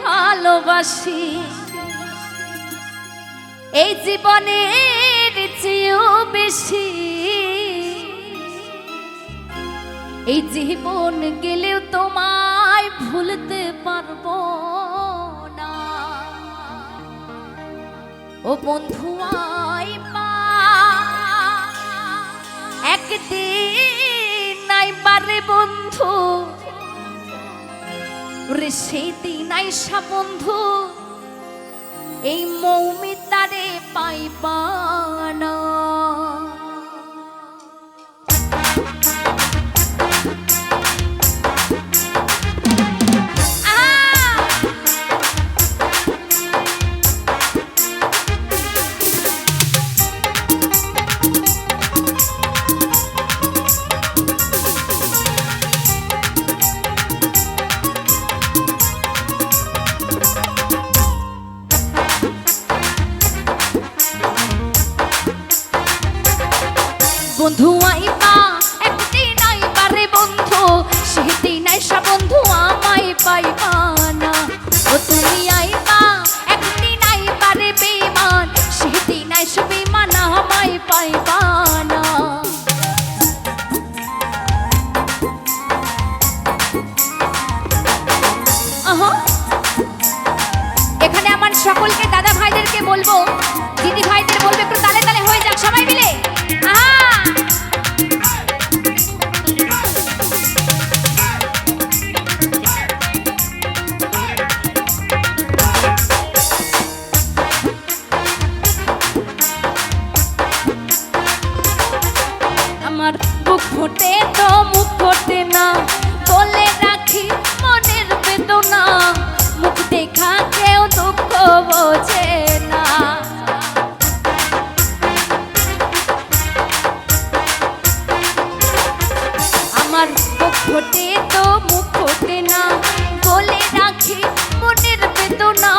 ভালোবাসি এই জীবনের চেয়েও বেশি। এই জীবন গেলেও তোমায় ভুলতে পারবো না। ও বন্ধু আইবা একদিন আইবারে বন্ধু, রে সেই দিন আইসা বন্ধু এই মৌমিতারে পাইবা না। বন্ধু আইবা একদিন আইবারে বন্ধু, সেদিন আইসা বন্ধু আমায় পাইবা না। ও তুমি আইবা একদিন আইবারে বেঈমান, সেদিন আইসা বেঈমান আমায় পাইবা না। এখানে আমার সকলকে দাদা ভাইদেরকে বলবো, দিদি ভাইদের বলবো একটু তালে তালে হয়ে যাক সবাই মিলে। আমার বুক ফোটে তো মুখ ফোটে না, বলে রাখি মনের বেদনা, মুখ দেখা কেউ দুঃখ বোঝে না। আমার বুক ফোটে তো মুখ ফোটে না, বলে রাখি মনের বেদনা,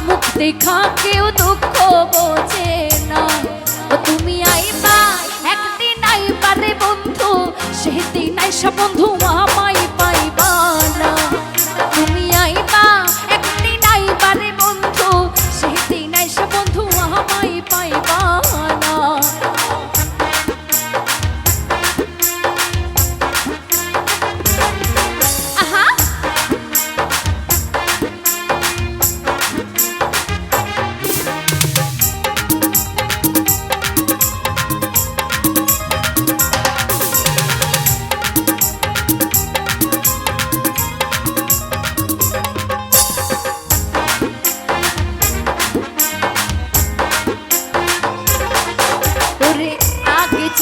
মুখ দেখা কেউ দুঃখ বোঝে না। ও তুমি আইবা একদিন আইবারে বন্ধু, সেদিন আইসা বন্ধু আমায় পাইবা না। তুমি আইবা একদিন আইবারে বন্ধু, সেদিন আইসা বন্ধু আমায় পাইবা না।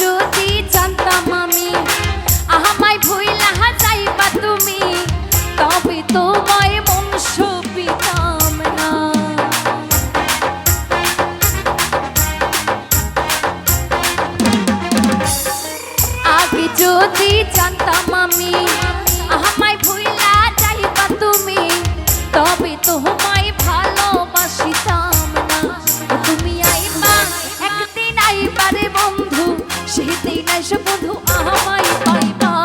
যদি জানতাম আমি আমায় ভুইলা যাইবা তুমি, তবে তোমায় মন সপিতাম না। আগে যদি জানতাম আমি আমায় ভুইলা যাইবা তুমি, তবে তোমায় ভালোবাসিতাম না। তুমি আইবা একদিন আইবারে বন্ধু, সেদিন আইসা বন্ধু আমায় পাইবা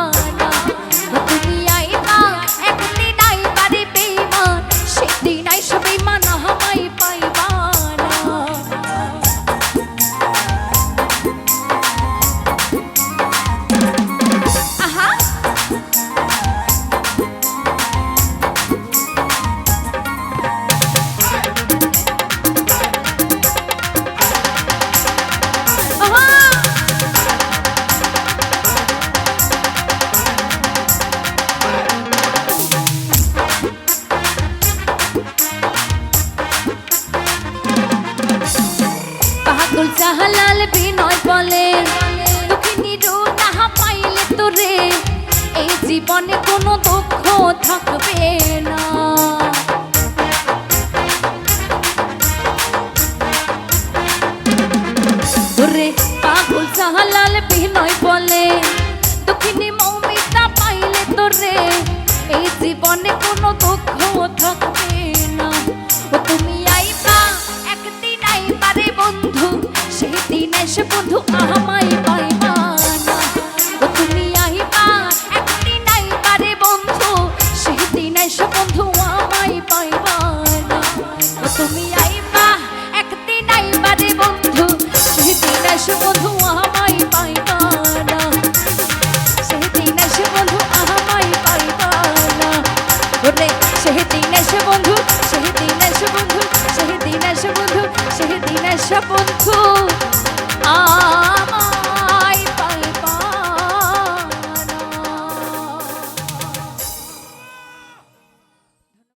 না। তুমি আইবা একদিন আইবারে বেঈমান, সেদিন আইসা বেঈমান আমায় পাইবা না। পাগল জাহালাল বিনয় বলে, দুঃখিনী রু তাহা পাইলে তোরে এই জীবনে কোনো দুঃখ থাকবে না। ওরে পাগল জাহালাল বিনয় বলে, দুঃখিনী মৌমিতা পাইলে তোরে এই জীবনে কোনো দুঃখ থাকবে না। ও তুমি আইবা একদিন আইবারে বন্ধু, সেদিন এসে বন্ধু আমায় পাইবা না। ও তুমি আইবা একদিন আইবারে বন্ধু, সেদিন এসে বন্ধু আমায় পাইবা এসে বন্ধু আমায় পাইবা না, সেদিন এসে বন্ধু আমায় পাইবা না। ওরে সেদিন এসে বন্ধু, সেদিন এসে বন্ধু, সেদিন এসে বন্ধু, সেদিন এসে বন্ধু